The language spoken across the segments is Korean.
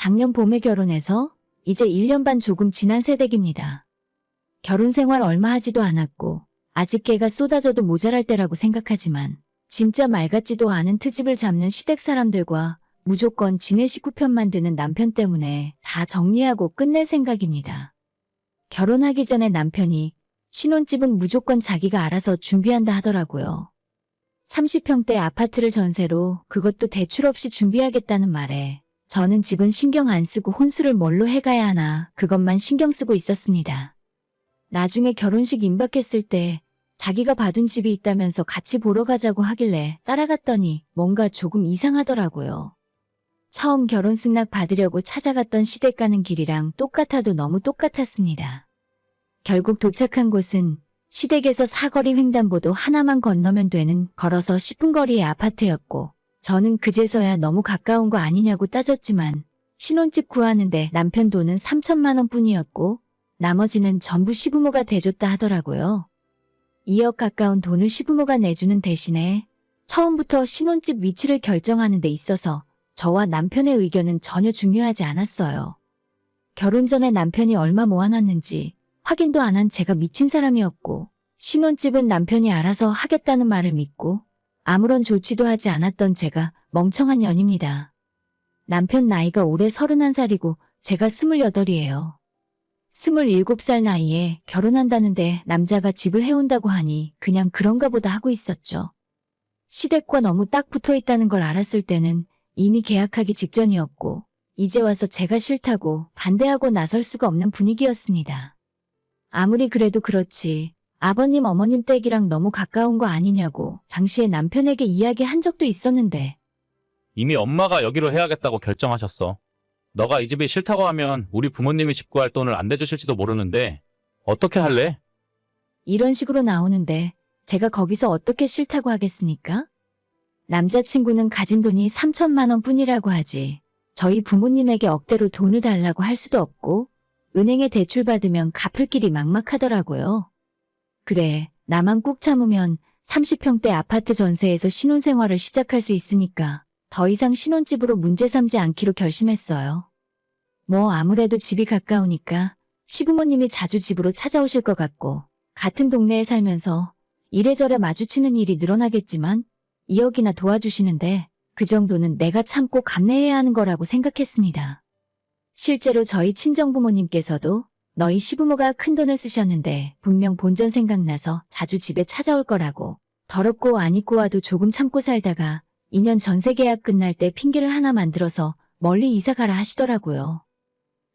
작년 봄에 결혼해서 이제 1년 반 조금 지난 새댁입니다. 결혼 생활 얼마 하지도 않았고 아직 깨가 쏟아져도 모자랄 때라고 생각하지만 진짜 말 같지도 않은 트집을 잡는 시댁 사람들과 무조건 지네 식구 편 만드는 남편 때문에 다 정리하고 끝낼 생각입니다. 결혼하기 전에 남편이 신혼집은 무조건 자기가 알아서 준비한다 하더라고요. 30평대 아파트를 전세로 그것도 대출 없이 준비하겠다는 말에 저는 집은 신경 안 쓰고 혼수를 뭘로 해가야 하나 그것만 신경 쓰고 있었습니다. 나중에 결혼식 임박했을 때 자기가 봐둔 집이 있다면서 같이 보러 가자고 하길래 따라갔더니 뭔가 조금 이상하더라고요. 처음 결혼 승낙 받으려고 찾아갔던 시댁 가는 길이랑 똑같아도 너무 똑같았습니다. 결국 도착한 곳은 시댁에서 사거리 횡단보도 하나만 건너면 되는 걸어서 10분 거리의 아파트였고 저는 그제서야 너무 가까운 거 아니냐고 따졌지만 신혼집 구하는데 남편 돈은 3천만 원 뿐이었고 나머지는 전부 시부모가 대줬다 하더라고요. 2억 가까운 돈을 시부모가 내주는 대신에 처음부터 신혼집 위치를 결정하는 데 있어서 저와 남편의 의견은 전혀 중요하지 않았어요. 결혼 전에 남편이 얼마 모아놨는지 확인도 안 한 제가 미친 사람이었고 신혼집은 남편이 알아서 하겠다는 말을 믿고 아무런 조치도 하지 않았던 제가 멍청한 년입니다. 남편 나이가 올해 31살이고 제가 28이에요. 27살 나이에 결혼한다는데 남자가 집을 해온다고 하니 그냥 그런가 보다 하고 있었죠. 시댁과 너무 딱 붙어 있다는 걸 알았을 때는 이미 계약하기 직전이었고 이제 와서 제가 싫다고 반대하고 나설 수가 없는 분위기였습니다. 아무리 그래도 그렇지 아버님 어머님 댁이랑 너무 가까운 거 아니냐고 당시에 남편에게 이야기한 적도 있었는데 이미 엄마가 여기로 해야겠다고 결정하셨어. 너가 이 집이 싫다고 하면 우리 부모님이 집 구할 돈을 안 대주실지도 모르는데 어떻게 할래? 이런 식으로 나오는데 제가 거기서 어떻게 싫다고 하겠습니까? 남자친구는 가진 돈이 3천만 원 뿐이라고 하지 저희 부모님에게 억대로 돈을 달라고 할 수도 없고 은행에 대출 받으면 갚을 길이 막막하더라고요. 그래, 나만 꾹 참으면 30평대 아파트 전세에서 신혼생활을 시작할 수 있으니까 더 이상 신혼집으로 문제 삼지 않기로 결심했어요. 뭐 아무래도 집이 가까우니까 시부모님이 자주 집으로 찾아오실 것 같고 같은 동네에 살면서 이래저래 마주치는 일이 늘어나겠지만 2억이나 도와주시는데 그 정도는 내가 참고 감내해야 하는 거라고 생각했습니다. 실제로 저희 친정부모님께서도 너희 시부모가 큰돈을 쓰셨는데 분명 본전 생각나서 자주 집에 찾아올 거라고 더럽고 안 입고 와도 조금 참고 살다가 2년 전세 계약 끝날 때 핑계를 하나 만들어서 멀리 이사 가라 하시더라고요.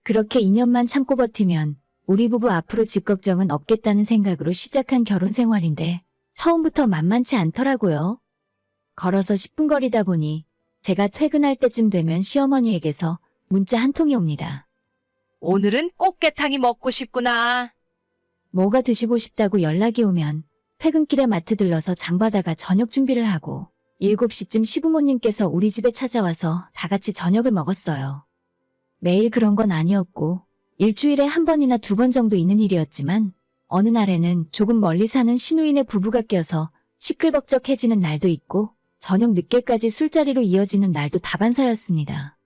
그렇게 2년만 참고 버티면 우리 부부 앞으로 집 걱정은 없겠다는 생각으로 시작한 결혼 생활인데 처음부터 만만치 않더라고요. 걸어서 10분 거리다 보니 제가 퇴근할 때쯤 되면 시어머니에게서 문자 한 통이 옵니다. 오늘은 꽃게탕이 먹고 싶구나. 뭐가 드시고 싶다고 연락이 오면 퇴근길에 마트 들러서 장 봐다가 저녁 준비를 하고 7시쯤 시부모님께서 우리 집에 찾아와서 다 같이 저녁을 먹었어요. 매일 그런 건 아니었고 일주일에 한 번이나 2번 정도 있는 일이었지만 어느 날에는 조금 멀리 사는 시누이네 부부가 껴서 시끌벅적해지는 날도 있고 저녁 늦게까지 술자리로 이어지는 날도 다반사였습니다.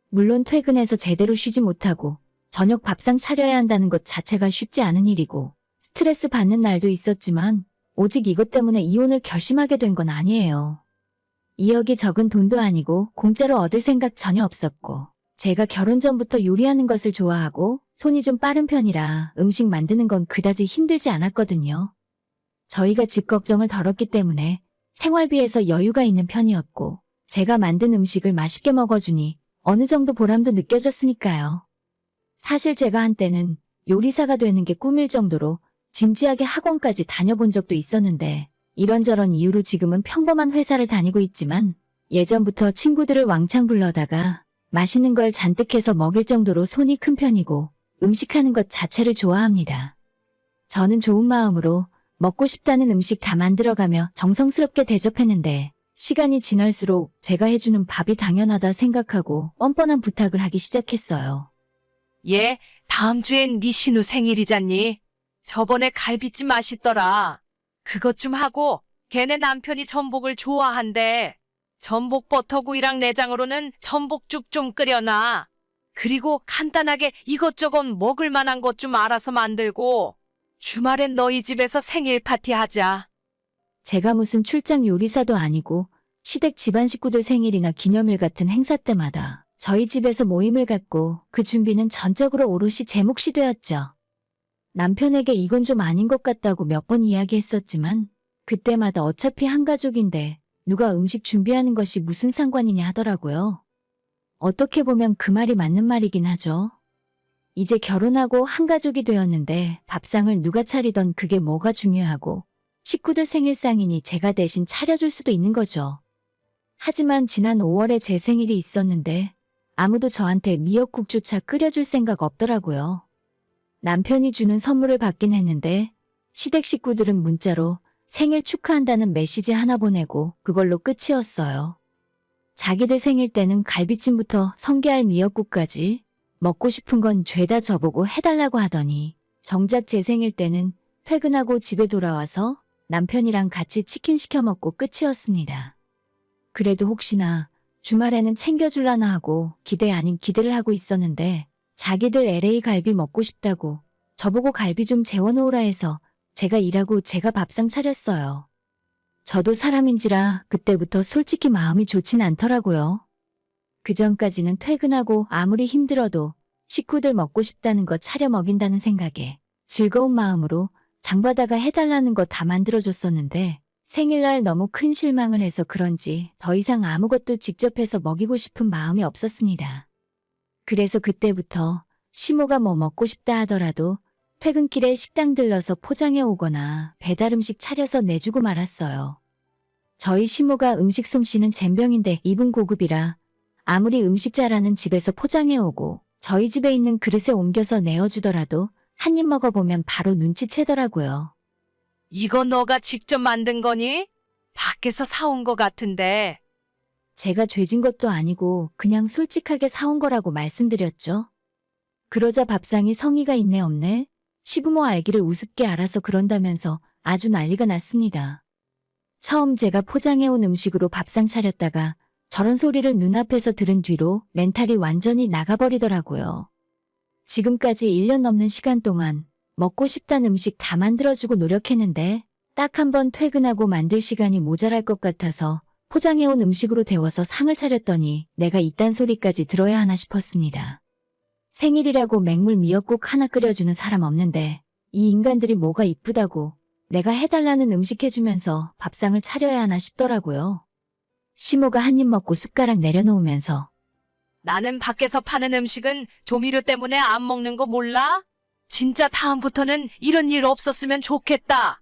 물론 퇴근해서 제대로 쉬지 못하고 저녁 밥상 차려야 한다는 것 자체가 쉽지 않은 일이고 스트레스 받는 날도 있었지만 오직 이것 때문에 이혼을 결심하게 된 건 아니에요. 2억이 적은 돈도 아니고 공짜로 얻을 생각 전혀 없었고 제가 결혼 전부터 요리하는 것을 좋아하고 손이 좀 빠른 편이라 음식 만드는 건 그다지 힘들지 않았거든요. 저희가 집 걱정을 덜었기 때문에 생활비에서 여유가 있는 편이었고 제가 만든 음식을 맛있게 먹어주니 어느 정도 보람도 느껴졌으니까요. 사실 제가 한때는 요리사가 되는 게 꿈일 정도로 진지하게 학원까지 다녀본 적도 있었는데 이런저런 이유로 지금은 평범한 회사를 다니고 있지만 예전부터 친구들을 왕창 불러다가 맛있는 걸 잔뜩 해서 먹일 정도로 손이 큰 편이고 음식하는 것 자체를 좋아합니다. 저는 좋은 마음으로 먹고 싶다는 음식 다 만들어가며 정성스럽게 대접했는데 시간이 지날수록 제가 해주는 밥이 당연하다 생각하고 뻔뻔한 부탁을 하기 시작했어요. 얘, 다음 주엔 네 신우 생일이잖니? 저번에 갈비찜 맛있더라. 그것 좀 하고 걔네 남편이 전복을 좋아한대. 전복 버터구이랑 내장으로는 전복죽 좀 끓여놔. 그리고 간단하게 이것저것 먹을 만한 것 좀 알아서 만들고 주말엔 너희 집에서 생일 파티 하자. 제가 무슨 출장 요리사도 아니고 시댁 집안 식구들 생일이나 기념일 같은 행사 때마다 저희 집에서 모임을 갖고 그 준비는 전적으로 오롯이 제 몫이 되었죠. 남편에게 이건 좀 아닌 것 같다고 몇 번 이야기했었지만 그때마다 어차피 한 가족인데 누가 음식 준비하는 것이 무슨 상관이냐 하더라고요. 어떻게 보면 그 말이 맞는 말이긴 하죠. 이제 결혼하고 한 가족이 되었는데 밥상을 누가 차리던 그게 뭐가 중요하고 식구들 생일상이니 제가 대신 차려줄 수도 있는 거죠. 하지만 지난 5월에 제 생일이 있었는데 아무도 저한테 미역국조차 끓여줄 생각 없더라고요. 남편이 주는 선물을 받긴 했는데 시댁 식구들은 문자로 생일 축하한다는 메시지 하나 보내고 그걸로 끝이었어요. 자기들 생일 때는 갈비찜부터 성게알 미역국까지 먹고 싶은 건 죄다 저보고 해달라고 하더니 정작 제 생일 때는 퇴근하고 집에 돌아와서 남편이랑 같이 치킨 시켜 먹고 끝이었습니다. 그래도 혹시나 주말에는 챙겨줄라나 하고 기대 아닌 기대를 하고 있었는데 자기들 LA 갈비 먹고 싶다고 저보고 갈비 좀 재워놓으라 해서 제가 일하고 제가 밥상 차렸어요. 저도 사람인지라 그때부터 솔직히 마음이 좋진 않더라고요. 그전까지는 퇴근하고 아무리 힘들어도 식구들 먹고 싶다는 거 차려 먹인다는 생각에 즐거운 마음으로 장바다가 해달라는 거 다 만들어줬었는데 생일날 너무 큰 실망을 해서 그런지 더 이상 아무것도 직접 해서 먹이고 싶은 마음이 없었습니다. 그래서 그때부터 시모가 뭐 먹고 싶다 하더라도 퇴근길에 식당 들러서 포장해 오거나 배달 음식 차려서 내주고 말았어요. 저희 시모가 음식 솜씨는 젬병인데 입은 고급이라 아무리 음식 잘하는 집에서 포장해 오고 저희 집에 있는 그릇에 옮겨서 내어주더라도 한 입 먹어보면 바로 눈치채더라고요. 이거 너가 직접 만든 거니? 밖에서 사온 거 같은데. 제가 죄진 것도 아니고 그냥 솔직하게 사온 거라고 말씀드렸죠. 그러자 밥상이 성의가 있네 없네? 시부모 알기를 우습게 알아서 그런다면서 아주 난리가 났습니다. 처음 제가 포장해온 음식으로 밥상 차렸다가 저런 소리를 눈앞에서 들은 뒤로 멘탈이 완전히 나가버리더라고요. 지금까지 1년 넘는 시간 동안 먹고 싶다는 음식 다 만들어주고 노력했는데 딱 한 번 퇴근하고 만들 시간이 모자랄 것 같아서 포장해온 음식으로 데워서 상을 차렸더니 내가 이딴 소리까지 들어야 하나 싶었습니다. 생일이라고 맹물 미역국 하나 끓여주는 사람 없는데 이 인간들이 뭐가 이쁘다고 내가 해달라는 음식 해주면서 밥상을 차려야 하나 싶더라고요. 시모가 한 입 먹고 숟가락 내려놓으면서 나는 밖에서 파는 음식은 조미료 때문에 안 먹는 거 몰라? 진짜 다음부터는 이런 일 없었으면 좋겠다.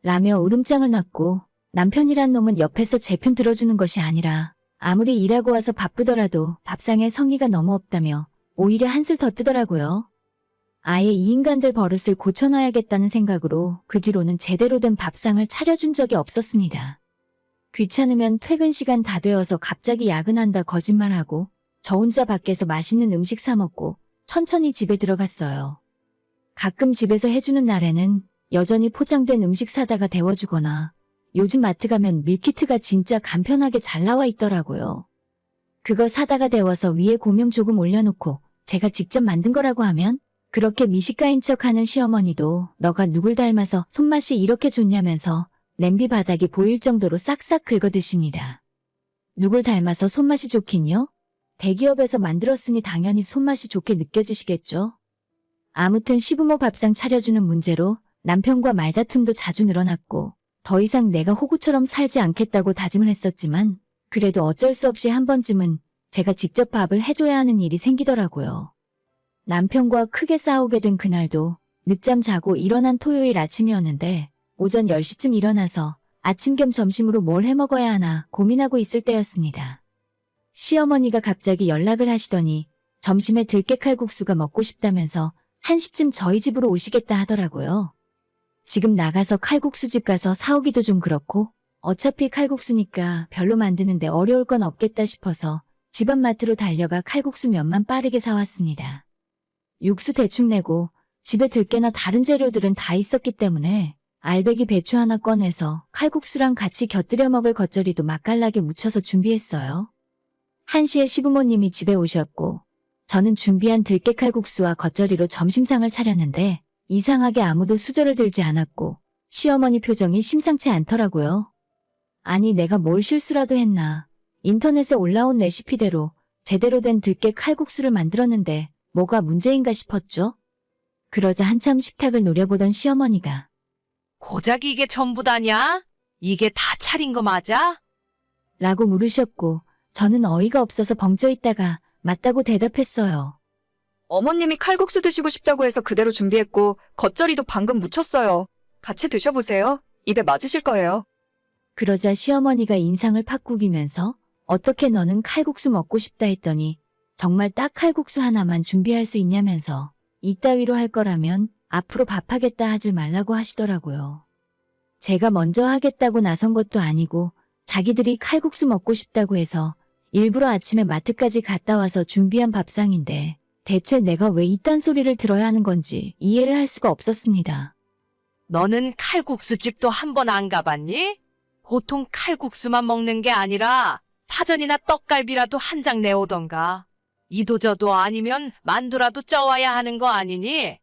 라며 울음장을 놨고 남편이란 놈은 옆에서 제 편 들어주는 것이 아니라 아무리 일하고 와서 바쁘더라도 밥상에 성의가 너무 없다며 오히려 한술 더 뜨더라고요. 아예 이 인간들 버릇을 고쳐놔야겠다는 생각으로 그 뒤로는 제대로 된 밥상을 차려준 적이 없었습니다. 귀찮으면 퇴근 시간 다 되어서 갑자기 야근한다 거짓말하고 저 혼자 밖에서 맛있는 음식 사 먹고 천천히 집에 들어갔어요. 가끔 집에서 해주는 날에는 여전히 포장된 음식 사다가 데워주거나 요즘 마트 가면 밀키트가 진짜 간편하게 잘 나와 있더라고요. 그거 사다가 데워서 위에 고명 조금 올려놓고 제가 직접 만든 거라고 하면 그렇게 미식가인 척하는 시어머니도 너가 누굴 닮아서 손맛이 이렇게 좋냐면서 냄비 바닥이 보일 정도로 싹싹 긁어드십니다. 누굴 닮아서 손맛이 좋긴요? 대기업에서 만들었으니 당연히 손맛이 좋게 느껴지시겠죠? 아무튼 시부모 밥상 차려주는 문제로 남편과 말다툼도 자주 늘어났고 더 이상 내가 호구처럼 살지 않겠다고 다짐을 했었지만 그래도 어쩔 수 없이 한 번쯤은 제가 직접 밥을 해줘야 하는 일이 생기더라고요. 남편과 크게 싸우게 된 그날도 늦잠 자고 일어난 토요일 아침이었는데 오전 10시쯤 일어나서 아침 겸 점심으로 뭘 해먹어야 하나 고민하고 있을 때였습니다. 시어머니가 갑자기 연락을 하시더니 점심에 들깨 칼국수가 먹고 싶다면서 1시쯤 저희 집으로 오시겠다 하더라고요. 지금 나가서 칼국수집 가서 사오기도 좀 그렇고 어차피 칼국수니까 별로 만드는데 어려울 건 없겠다 싶어서 집 앞 마트로 달려가 칼국수 면만 빠르게 사왔습니다. 육수 대충 내고 집에 들깨나 다른 재료들은 다 있었기 때문에 알배기 배추 하나 꺼내서 칼국수랑 같이 곁들여 먹을 겉절이도 맛깔나게 무쳐서 준비했어요. 1시에 시부모님이 집에 오셨고 저는 준비한 들깨 칼국수와 겉절이로 점심상을 차렸는데 이상하게 아무도 수저를 들지 않았고 시어머니 표정이 심상치 않더라고요. 아니 내가 뭘 실수라도 했나. 인터넷에 올라온 레시피대로 제대로 된 들깨 칼국수를 만들었는데 뭐가 문제인가 싶었죠. 그러자 한참 식탁을 노려보던 시어머니가 고작 이게 전부다냐? 이게 다 차린 거 맞아? 라고 물으셨고 저는 어이가 없어서 벙쪄 있다가 맞다고 대답했어요. 어머님이 칼국수 드시고 싶다고 해서 그대로 준비했고 겉절이도 방금 무쳤어요. 같이 드셔보세요. 입에 맞으실 거예요. 그러자 시어머니가 인상을 팍 구기면서 어떻게 너는 칼국수 먹고 싶다 했더니 정말 딱 칼국수 하나만 준비할 수 있냐면서 이따위로 할 거라면 앞으로 밥하겠다 하질 말라고 하시더라고요. 제가 먼저 하겠다고 나선 것도 아니고 자기들이 칼국수 먹고 싶다고 해서 일부러 아침에 마트까지 갔다 와서 준비한 밥상인데 대체 내가 왜 이딴 소리를 들어야 하는 건지 이해를 할 수가 없었습니다. 너는 칼국수집도 한 번 안 가봤니? 보통 칼국수만 먹는 게 아니라 파전이나 떡갈비라도 한 장 내오던가. 이도저도 아니면 만두라도 쪄와야 하는 거 아니니?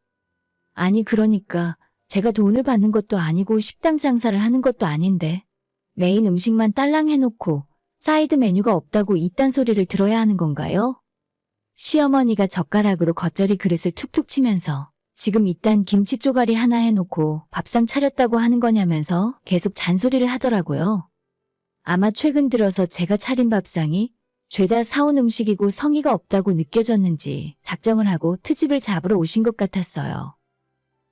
아니 그러니까 제가 돈을 받는 것도 아니고 식당 장사를 하는 것도 아닌데 메인 음식만 딸랑 해놓고 사이드 메뉴가 없다고 이딴 소리를 들어야 하는 건가요? 시어머니가 젓가락으로 겉절이 그릇을 툭툭 치면서 지금 이딴 김치 쪼가리 하나 해놓고 밥상 차렸다고 하는 거냐면서 계속 잔소리를 하더라고요. 아마 최근 들어서 제가 차린 밥상이 죄다 사온 음식이고 성의가 없다고 느껴졌는지 작정을 하고 트집을 잡으러 오신 것 같았어요.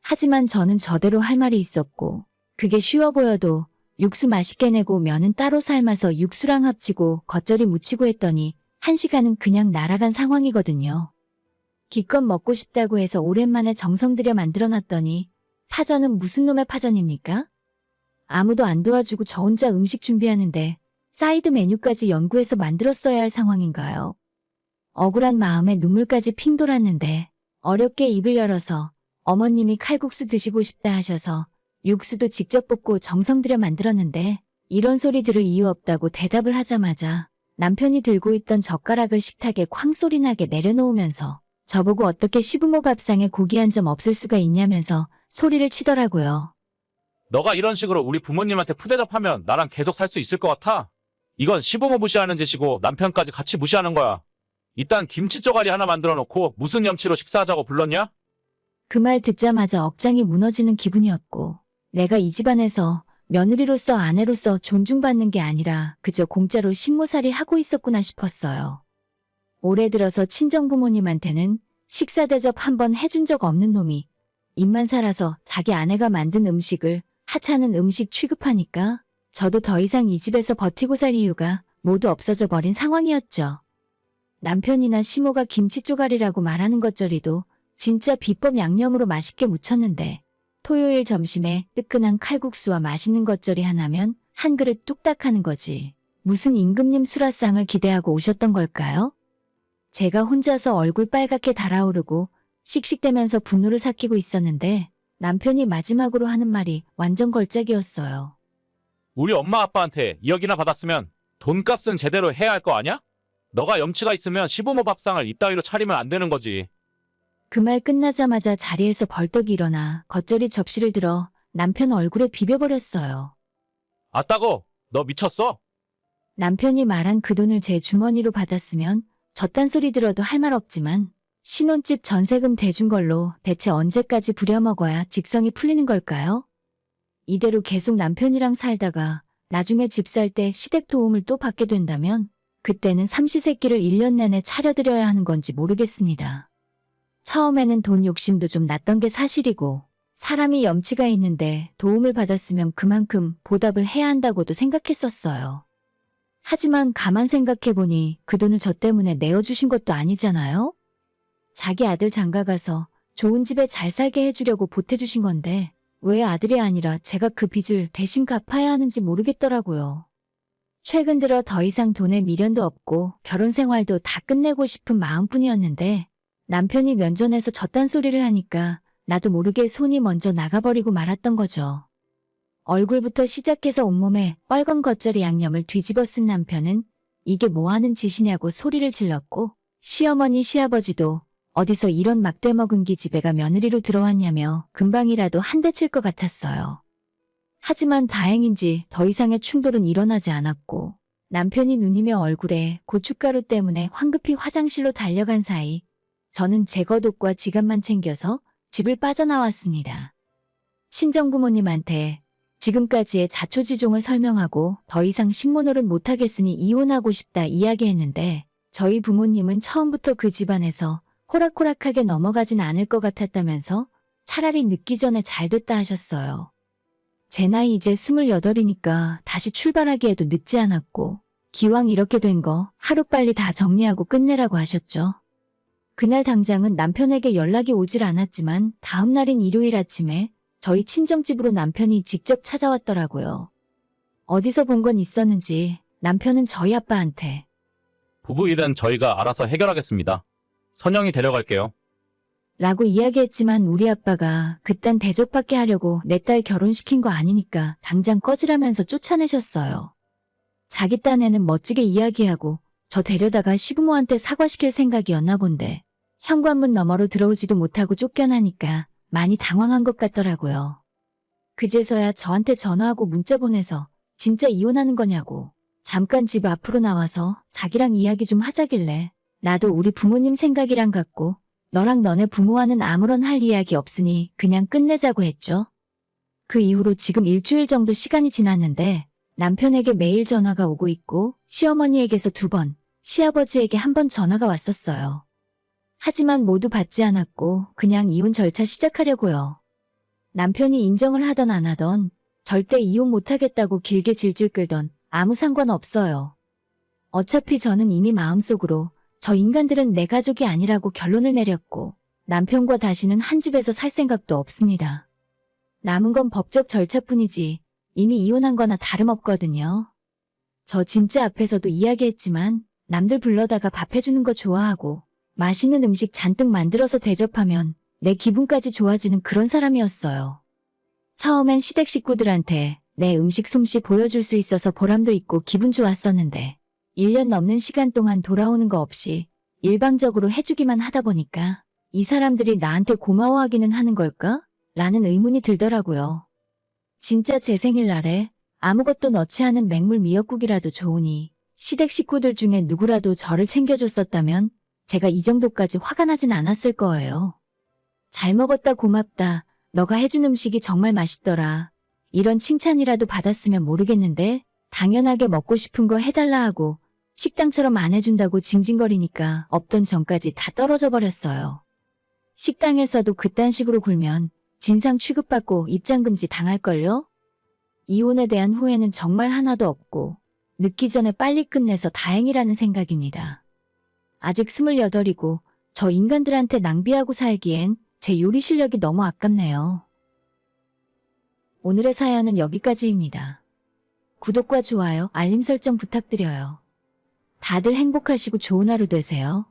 하지만 저는 저대로 할 말이 있었고 그게 쉬워 보여도 육수 맛있게 내고 면은 따로 삶아서 육수랑 합치고 겉절이 무치고 했더니 1시간은 그냥 날아간 상황이거든요. 기껏 먹고 싶다고 해서 오랜만에 정성 들여 만들어놨더니 파전은 무슨 놈의 파전입니까? 아무도 안 도와주고 저 혼자 음식 준비하는데 사이드 메뉴까지 연구해서 만들었어야 할 상황인가요? 억울한 마음에 눈물까지 핑 돌았는데 어렵게 입을 열어서 어머님이 칼국수 드시고 싶다 하셔서 육수도 직접 볶고 정성 들여 만들었는데 이런 소리 들을 이유 없다고 대답을 하자마자 남편이 들고 있던 젓가락을 식탁에 쾅 소리 나게 내려놓으면서 저보고 어떻게 시부모 밥상에 고기 한 점 없을 수가 있냐면서 소리를 치더라고요. 너가 이런 식으로 우리 부모님한테 푸대접하면 나랑 계속 살 수 있을 것 같아? 이건 시부모 무시하는 짓이고 남편까지 같이 무시하는 거야. 이딴 김치 쪼가리 하나 만들어 놓고 무슨 염치로 식사하자고 불렀냐? 그 말 듣자마자 억장이 무너지는 기분이었고 내가 이 집안에서 며느리로서 아내로서 존중받는 게 아니라 그저 공짜로 식모살이 하고 있었구나 싶었어요. 올해 들어서 친정부모님한테는 식사 대접 한 번 해준 적 없는 놈이 입만 살아서 자기 아내가 만든 음식을 하찮은 음식 취급하니까 저도 더 이상 이 집에서 버티고 살 이유가 모두 없어져 버린 상황이었죠. 남편이나 시모가 김치 쪼가리라고 말하는 겉절이도 진짜 비법 양념으로 맛있게 무쳤는데 토요일 점심에 뜨끈한 칼국수와 맛있는 겉절이 하나면 한 그릇 뚝딱 하는 거지. 무슨 임금님 수라상을 기대하고 오셨던 걸까요? 제가 혼자서 얼굴 빨갛게 달아오르고 씩씩대면서 분노를 삭히고 있었는데 남편이 마지막으로 하는 말이 완전 걸작이었어요. 우리 엄마 아빠한테 2억이나 받았으면 돈값은 제대로 해야 할 거 아냐? 너가 염치가 있으면 시부모 밥상을 이따위로 차리면 안 되는 거지. 그 말 끝나자마자 자리에서 벌떡 일어나 겉절이 접시를 들어 남편 얼굴에 비벼버렸어요. 아따고, 너 미쳤어? 남편이 말한 그 돈을 제 주머니로 받았으면 저딴 소리 들어도 할 말 없지만 신혼집 전세금 대준 걸로 대체 언제까지 부려먹어야 직성이 풀리는 걸까요? 이대로 계속 남편이랑 살다가 나중에 집 살 때 시댁 도움을 또 받게 된다면 그때는 삼시세끼를 1년 내내 차려드려야 하는 건지 모르겠습니다. 처음에는 돈 욕심도 좀 났던 게 사실이고 사람이 염치가 있는데 도움을 받았으면 그만큼 보답을 해야 한다고도 생각했었어요. 하지만 가만 생각해보니 그 돈을 저 때문에 내어주신 것도 아니잖아요? 자기 아들 장가가서 좋은 집에 잘 살게 해주려고 보태주신 건데 왜 아들이 아니라 제가 그 빚을 대신 갚아야 하는지 모르겠더라고요. 최근 들어 더 이상 돈에 미련도 없고 결혼 생활도 다 끝내고 싶은 마음뿐이었는데 남편이 면전에서 저딴 소리를 하니까 나도 모르게 손이 먼저 나가버리고 말았던 거죠. 얼굴부터 시작해서 온몸에 빨간 겉절이 양념을 뒤집어 쓴 남편은 이게 뭐하는 짓이냐고 소리를 질렀고 시어머니, 시아버지도 어디서 이런 막되먹은 기집애가 며느리로 들어왔냐며 금방이라도 한 대 칠 것 같았어요. 하지만 다행인지 더 이상의 충돌은 일어나지 않았고 남편이 누니며 얼굴에 고춧가루 때문에 황급히 화장실로 달려간 사이 저는 제 겉옷과 지갑만 챙겨서 집을 빠져나왔습니다. 친정부모님한테 지금까지의 자초지종을 설명하고 더 이상 신문노릇 못하겠으니 이혼하고 싶다 이야기했는데 저희 부모님은 처음부터 그 집안에서 호락호락하게 넘어가진 않을 것 같았다면서 차라리 늦기 전에 잘 됐다 하셨어요. 제 나이 이제 28이니까 다시 출발하기에도 늦지 않았고 기왕 이렇게 된 거 하루빨리 다 정리하고 끝내라고 하셨죠. 그날 당장은 남편에게 연락이 오질 않았지만 다음 날인 일요일 아침에 저희 친정집으로 남편이 직접 찾아왔더라고요. 어디서 본 건 있었는지 남편은 저희 아빠한테 부부 일은 저희가 알아서 해결하겠습니다. 선영이 데려갈게요. 라고 이야기했지만 우리 아빠가 그딴 대접받게 하려고 내 딸 결혼시킨 거 아니니까 당장 꺼지라면서 쫓아내셨어요. 자기 딴에는 멋지게 이야기하고 저 데려다가 시부모한테 사과시킬 생각이었나 본데 현관문 너머로 들어오지도 못하고 쫓겨나니까 많이 당황한 것 같더라고요. 그제서야 저한테 전화하고 문자 보내서 진짜 이혼하는 거냐고 잠깐 집 앞으로 나와서 자기랑 이야기 좀 하자길래 나도 우리 부모님 생각이랑 같고 너랑 너네 부모와는 아무런 할 이야기 없으니 그냥 끝내자고 했죠. 그 이후로 지금 일주일 정도 시간이 지났는데 남편에게 매일 전화가 오고 있고 시어머니에게서 2번, 시아버지에게 1번 전화가 왔었어요. 하지만 모두 받지 않았고 그냥 이혼 절차 시작하려고요. 남편이 인정을 하던 안 하던 절대 이혼 못하겠다고 길게 질질 끌던 아무 상관없어요. 어차피 저는 이미 마음속으로 저 인간들은 내 가족이 아니라고 결론을 내렸고 남편과 다시는 한 집에서 살 생각도 없습니다. 남은 건 법적 절차뿐이지 이미 이혼한 거나 다름없거든요. 저 진짜 앞에서도 이야기했지만 남들 불러다가 밥 해주는 거 좋아하고 맛있는 음식 잔뜩 만들어서 대접하면 내 기분까지 좋아지는 그런 사람이었어요. 처음엔 시댁 식구들한테 내 음식 솜씨 보여줄 수 있어서 보람도 있고 기분 좋았었는데 1년 넘는 시간 동안 돌아오는 거 없이 일방적으로 해주기만 하다 보니까 이 사람들이 나한테 고마워하기는 하는 걸까? 라는 의문이 들더라고요. 진짜 제 생일날에 아무것도 넣지 않은 맹물 미역국이라도 좋으니 시댁 식구들 중에 누구라도 저를 챙겨줬었다면 제가 이 정도까지 화가 나진 않았을 거예요. 잘 먹었다 고맙다. 너가 해준 음식이 정말 맛있더라. 이런 칭찬이라도 받았으면 모르겠는데 당연하게 먹고 싶은 거 해달라 하고 식당처럼 안 해준다고 징징거리니까 없던 전까지 다 떨어져 버렸어요. 식당에서도 그딴 식으로 굴면 진상 취급받고 입장금지 당할걸요? 이혼에 대한 후회는 정말 하나도 없고 늦기 전에 빨리 끝내서 다행이라는 생각입니다. 아직 28이고 저 인간들한테 낭비하고 살기엔 제 요리 실력이 너무 아깝네요. 오늘의 사연은 여기까지입니다. 구독과 좋아요, 알림 설정 부탁드려요. 다들 행복하시고 좋은 하루 되세요.